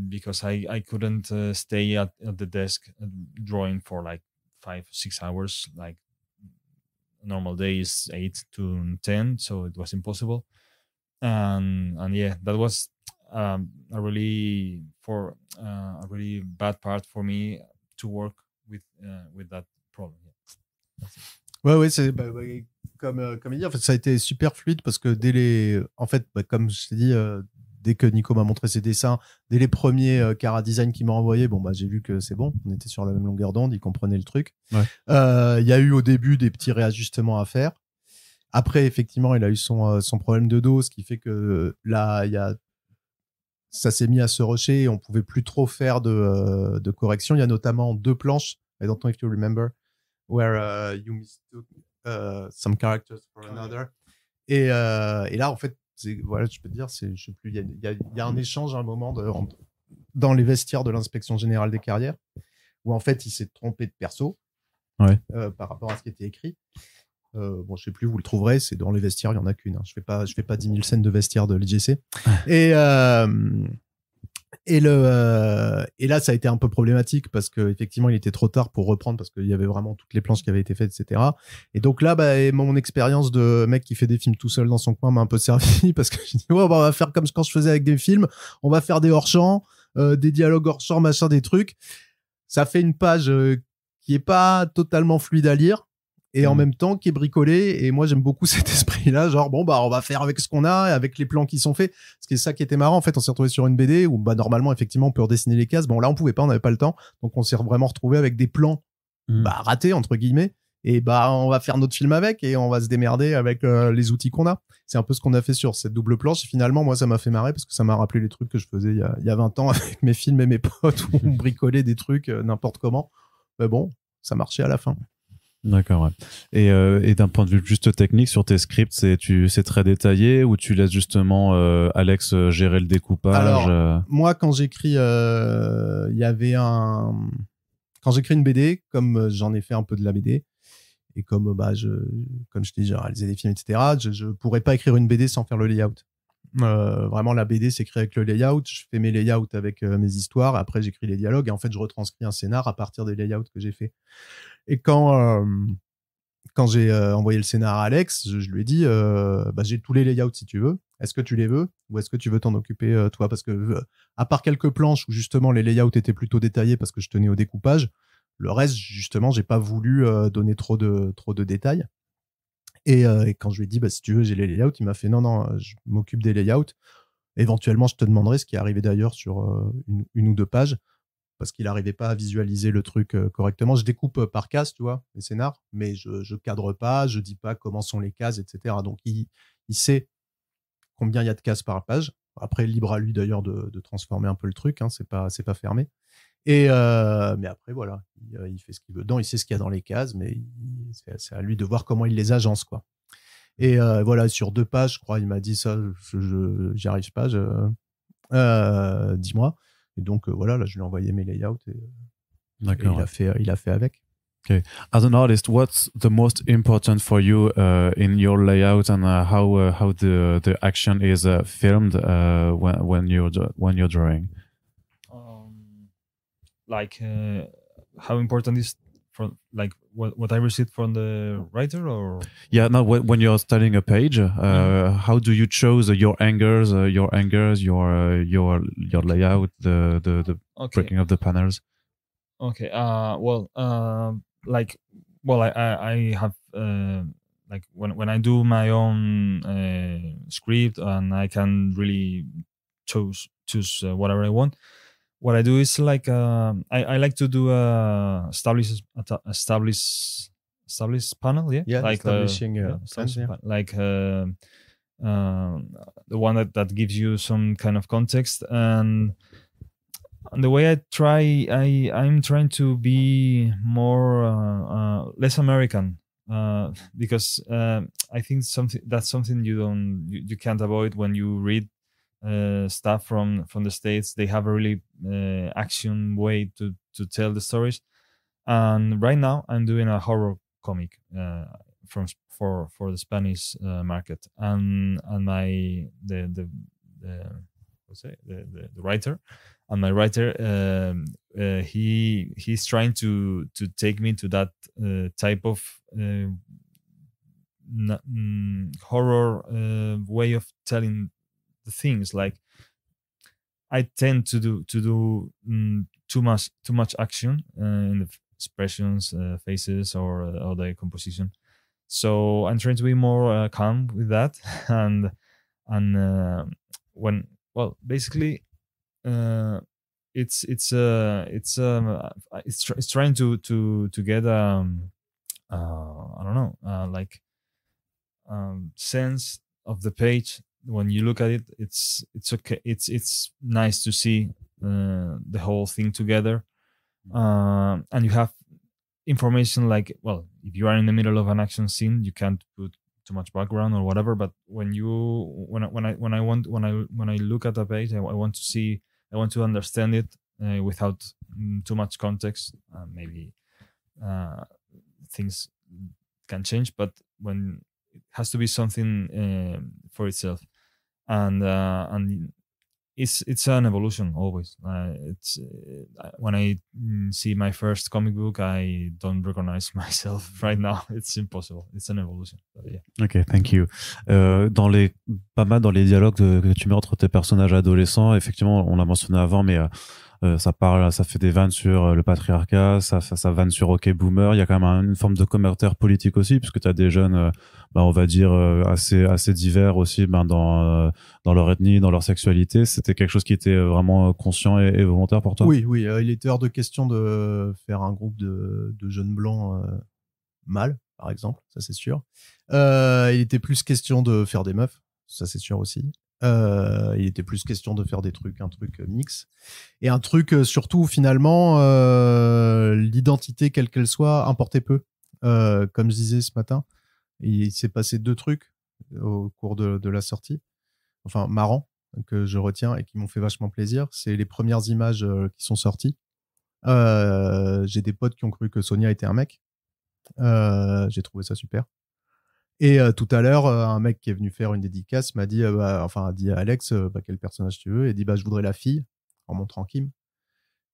because I couldn't stay at the desk drawing for like 5-6 hours, like normal days 8 to 10, so it was impossible. And yeah, that was a really bad part for me to work with that problem. Yeah. Ouais, c'est comme il dit, en fait, ça a été super fluide parce que comme je t'ai dit, dès que Nico m'a montré ses dessins, dès les premiers Cara Design qu'il m'a envoyé, j'ai vu que c'est bon, on était sur la même longueur d'onde, il comprenait le truc. Ouais. Il y a eu au début des petits réajustements à faire. Après, effectivement, il a eu son problème de dos, ce qui fait que là, ça s'est mis à se rusher et on pouvait plus trop faire de correction. Il y a notamment 2 planches, I don't know if you remember, where you mistook some characters for another. Et là, en fait, voilà, je peux te dire, je sais plus, il y a un échange à un moment dans les vestiaires de l'inspection générale des carrières où en fait, il s'est trompé de perso par rapport à ce qui était écrit. Je sais plus, vous le trouverez, c'est dans les vestiaires, il y en a qu'une. Hein. Je fais pas 10 000 scènes de vestiaires de l'IGC. Et là, ça a été un peu problématique parce que effectivement, il était trop tard pour reprendre parce qu'il y avait vraiment toutes les planches qui avaient été faites, etc. Et donc là, mon expérience de mec qui fait des films tout seul dans son coin m'a un peu servi parce que j'ai dit, on va faire comme quand je faisais avec des films, on va faire des hors-champs, des dialogues hors-champs, machin, des trucs. Ça fait une page qui est pas totalement fluide à lire. Et en même temps qui est bricolé, et moi j'aime beaucoup cet esprit-là, genre on va faire avec ce qu'on a, avec les plans qui sont faits. Ce qui est ça qui était marrant, en fait, on s'est retrouvé sur une BD où normalement effectivement on peut redessiner les cases. Bon là on pouvait pas, on n'avait pas le temps, donc on s'est vraiment retrouvé avec des plans ratés entre guillemets, et on va faire notre film avec, et on va se démerder avec les outils qu'on a. C'est un peu ce qu'on a fait sur cette double planche. Et finalement moi ça m'a fait marrer parce que ça m'a rappelé les trucs que je faisais il y a 20 ans avec mes films et mes potes où on bricolait des trucs n'importe comment. Mais bon, ça marchait à la fin. D'accord, ouais. Et d'un point de vue juste technique, sur tes scripts, c'est très détaillé ou tu laisses justement Alex gérer le découpage? Alors, moi, quand j'écris, quand j'écris une BD, comme j'en ai fait un peu de la BD, et comme comme je t'ai dit, j'ai réalisé des films, etc., je pourrais pas écrire une BD sans faire le layout. Vraiment, la BD s'écrit avec le layout. Je fais mes layouts avec mes histoires. Après, j'écris les dialogues et en fait, je retranscris un scénar à partir des layouts que j'ai fait. Et quand j'ai envoyé le scénar à Alex, je lui ai dit j'ai tous les layouts si tu veux. Est-ce que tu les veux ou est-ce que tu veux t'en occuper toi? Parce que à part quelques planches où justement les layouts étaient plutôt détaillés parce que je tenais au découpage, le reste justement j'ai pas voulu donner trop de détails. Et quand je lui ai dit si tu veux j'ai les layouts, il m'a fait non, je m'occupe des layouts. Éventuellement je te demanderai, ce qui est arrivé d'ailleurs sur une ou 2 pages, parce qu'il n'arrivait pas à visualiser le truc correctement. Je découpe par case, tu vois, les scénars, mais je cadre pas, je dis pas comment sont les cases, etc. Donc il sait combien il y a de cases par page. Après, libre à lui d'ailleurs de transformer un peu le truc, hein, c'est pas fermé. Et mais après voilà, il fait ce qu'il veut dedans, il sait ce qu'il y a dans les cases, mais c'est à lui de voir comment il les agence, quoi. Et voilà, sur 2 pages, je crois, il m'a dit ça, j'y arrive pas, dis-moi. Et donc voilà, là je lui ai envoyé mes layouts et il a fait avec. Okay. As an artist, what's the most important for you in your layout, and how the action is filmed when you're drawing? How important is for like what I received from the writer, or Yeah, now when you're studying a page, how do you choose your angles, your layout, the okay. breaking of the panels? Okay. Like, well, I have like when I do my own script, and I can really choose whatever I want. What I do is like I like to do establish panel, yeah, Yeah, like establishing establish plans, yeah. like the one that gives you some kind of context. And the way I'm trying to be more less American, because I think something you can't avoid when you read stuff from the States. They have a really action way to tell the stories. And right now I'm doing a horror comic for the Spanish market, and my the writer, and my writer, he's trying to take me to that type of horror way of telling the things. Like, I tend to do too much action in the expressions, faces, or the composition. So I'm trying to be more calm with that, and when, well, basically, it's trying to get I don't know, like sense of the page. When you look at it, it's okay. It's nice to see the whole thing together, and you have information. Like, well, if you are in the middle of an action scene, you can't put too much background or whatever. But when I look at a page, I want to see, I want to understand it without too much context. Maybe things can change, but when it has to be something for itself, and it's an evolution always. It's when I see my first comic book, I don't recognize myself right now. It's impossible. It's an evolution. But yeah. Ok, thank you. Pas mal dans les dialogues que tu mets entre tes personnages adolescents, effectivement, on l'a mentionné avant, mais ça fait des vannes sur le patriarcat, ça vanne sur OK Boomer. Il y a quand même une forme de commentaire politique aussi, puisque tu as des jeunes, on va dire, assez divers aussi, dans leur ethnie, dans leur sexualité. C'était quelque chose qui était vraiment conscient et volontaire pour toi? Oui, il était hors de question de faire un groupe de jeunes blancs mâles, par exemple, ça c'est sûr. Il était plus question de faire des meufs, ça c'est sûr aussi. Il était plus question de faire un truc mix. Et un truc, surtout, finalement, l'identité, quelle qu'elle soit, importait peu. Comme je disais ce matin, il s'est passé 2 trucs au cours de la sortie, enfin marrants, que je retiens et qui m'ont fait vachement plaisir. C'est les premières images qui sont sorties. J'ai des potes qui ont cru que Sonia était un mec. J'ai trouvé ça super. Et tout à l'heure, un mec qui est venu faire une dédicace m'a dit, a dit à Alex, quel personnage tu veux, et dit, je voudrais la fille, en montrant Kim,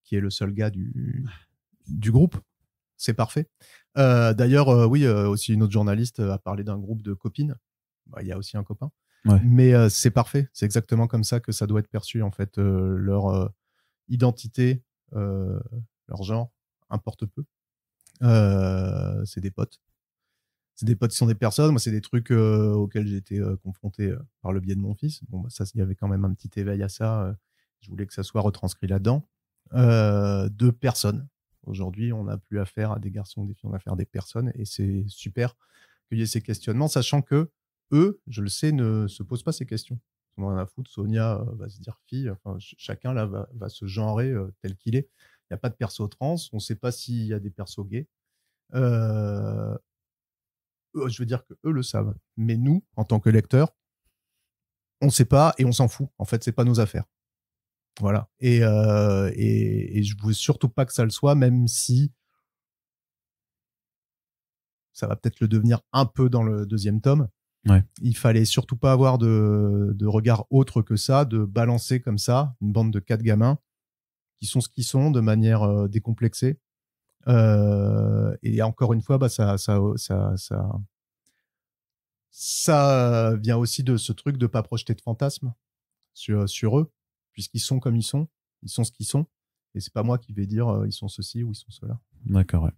qui est le seul gars du groupe. C'est parfait. D'ailleurs, oui, aussi une autre journaliste a parlé d'un groupe de copines. Il y a aussi un copain. Ouais. Mais c'est parfait. C'est exactement comme ça que ça doit être perçu, en fait. Leur identité, leur genre, importe peu. C'est des potes. C'est des potes qui sont des personnes. Moi, c'est des trucs auxquels j'ai été confronté par le biais de mon fils. Bon, ça, il y avait quand même un petit éveil à ça. Je voulais que ça soit retranscrit là-dedans. 2 personnes. Aujourd'hui, on n'a plus affaire à des garçons ou des filles, on a affaire à des personnes. Et c'est super qu'il y ait ces questionnements, sachant que eux, je le sais, ne se posent pas ces questions. On en a à foutre. Sonia va se dire fille. Enfin, chacun là va se genrer tel qu'il est. Il n'y a pas de perso trans. On ne sait pas s'il y a des persos gays. Je veux dire que eux le savent. Mais nous, en tant que lecteurs, on ne sait pas et on s'en fout. En fait, c'est pas nos affaires. Voilà. Et je veux surtout pas que ça le soit, même si ça va peut-être le devenir un peu dans le 2e tome. Ouais. Il fallait surtout pas avoir de regard autre que ça, de balancer comme ça une bande de 4 gamins qui sont ce qu'ils sont de manière décomplexée. Et Et encore une fois, bah, ça vient aussi de ce truc de pas projeter de fantasmes sur eux, puisqu'ils sont comme ils sont ce qu'ils sont. Et c'est pas moi qui vais dire ils sont ceci ou ils sont cela. D'accord, ouais.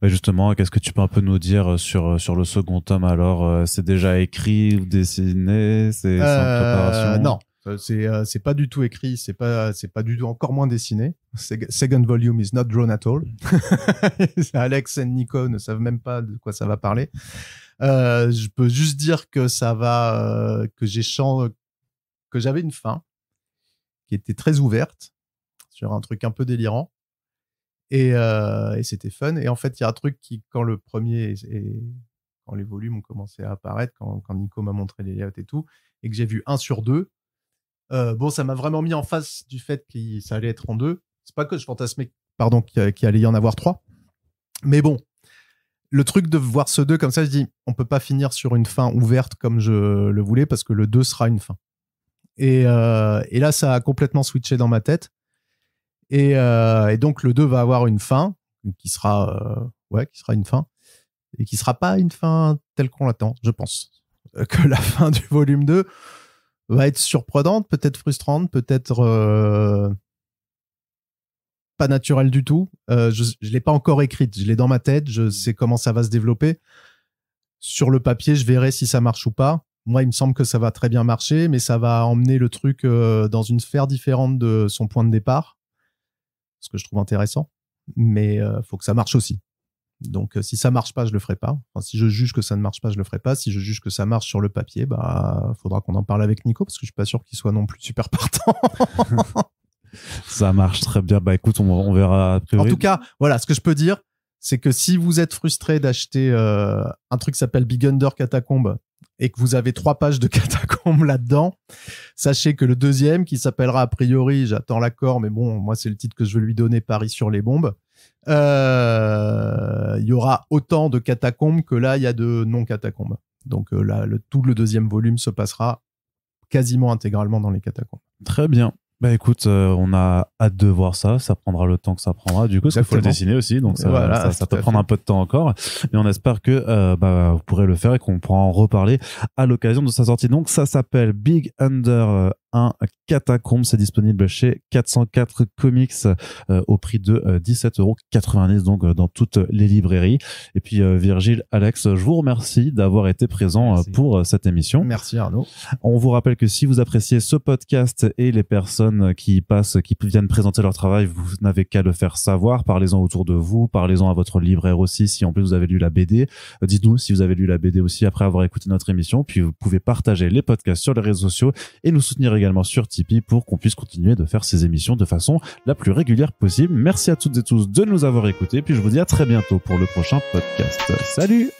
Bah justement, qu'est-ce que tu peux un peu nous dire sur le second tome alors? C'est déjà écrit ou dessiné? C'est en préparation? Non, c'est pas du tout écrit, c'est pas du tout, encore moins dessiné. Second volume is not drawn at all. Alex et Nico ne savent même pas de quoi ça va parler. Je peux juste dire que ça va, que j'avais une fin qui était très ouverte sur un truc un peu délirant et c'était fun. Et en fait, il y a un truc qui, quand le premier quand les volumes ont commencé à apparaître, quand Nico m'a montré les layouts et tout, et que j'ai vu 1 sur 2, bon, ça m'a vraiment mis en face du fait que ça allait être en 2. C'est pas que je fantasmais, pardon, qu'il allait y en avoir 3. Mais bon, le truc de voir ce 2 comme ça, je dis, on peut pas finir sur une fin ouverte comme je le voulais, parce que le 2 sera une fin. Et là, ça a complètement switché dans ma tête. Et donc, le 2 va avoir une fin qui sera une fin. Et qui sera pas une fin telle qu'on l'attend, je pense. Que la fin du volume 2 va être surprenante, peut-être frustrante, peut-être pas naturelle du tout. Je l'ai pas encore écrite, je l'ai dans ma tête, je sais comment ça va se développer. Sur le papier, je verrai si ça marche ou pas. Moi, il me semble que ça va très bien marcher, mais ça va emmener le truc dans une sphère différente de son point de départ, ce que je trouve intéressant. Mais faut que ça marche aussi. Donc, si ça marche pas, je le ferai pas. Enfin, si je juge que ça ne marche pas, je le ferai pas. Si je juge que ça marche sur le papier, bah, faudra qu'on en parle avec Nico, parce que je suis pas sûr qu'il soit non plus super partant. Ça marche très bien. Bah, écoute, on verra a priori. En tout cas, voilà, ce que je peux dire, c'est que si vous êtes frustré d'acheter un truc qui s'appelle Big Under Catacombe et que vous avez 3 pages de catacombes là-dedans, sachez que le deuxième, qui s'appellera a priori, j'attends l'accord, mais bon, moi c'est le titre que je veux lui donner, Paris sur les bombes, il y aura autant de catacombes que là il y a de non-catacombes. Donc là, tout le deuxième volume se passera quasiment intégralement dans les catacombes. Très bien. Bah écoute, on a hâte de voir ça. Ça prendra le temps que ça prendra. Du coup, il faut le dessiner aussi, donc ça peut prendre un peu de temps encore. Mais on espère que vous pourrez le faire et qu'on pourra en reparler à l'occasion de sa sortie. Donc ça s'appelle Big Under 1 Catacombe. C'est disponible chez 404 Comics au prix de 17,90 €, donc dans toutes les librairies. Et puis Virgile, Alex, je vous remercie d'avoir été présent pour cette émission. Merci Arnaud. On vous rappelle que si vous appréciez ce podcast et les personnes qui viennent présenter leur travail, vous n'avez qu'à le faire savoir. Parlez-en autour de vous, parlez-en à votre libraire aussi. Si en plus vous avez lu la BD, dites-nous si vous avez lu la BD aussi après avoir écouté notre émission. Puis vous pouvez partager les podcasts sur les réseaux sociaux et nous soutenir également sur Tipeee pour qu'on puisse continuer de faire ces émissions de façon la plus régulière possible. Merci à toutes et tous de nous avoir écoutés. Puis je vous dis à très bientôt pour le prochain podcast. Salut!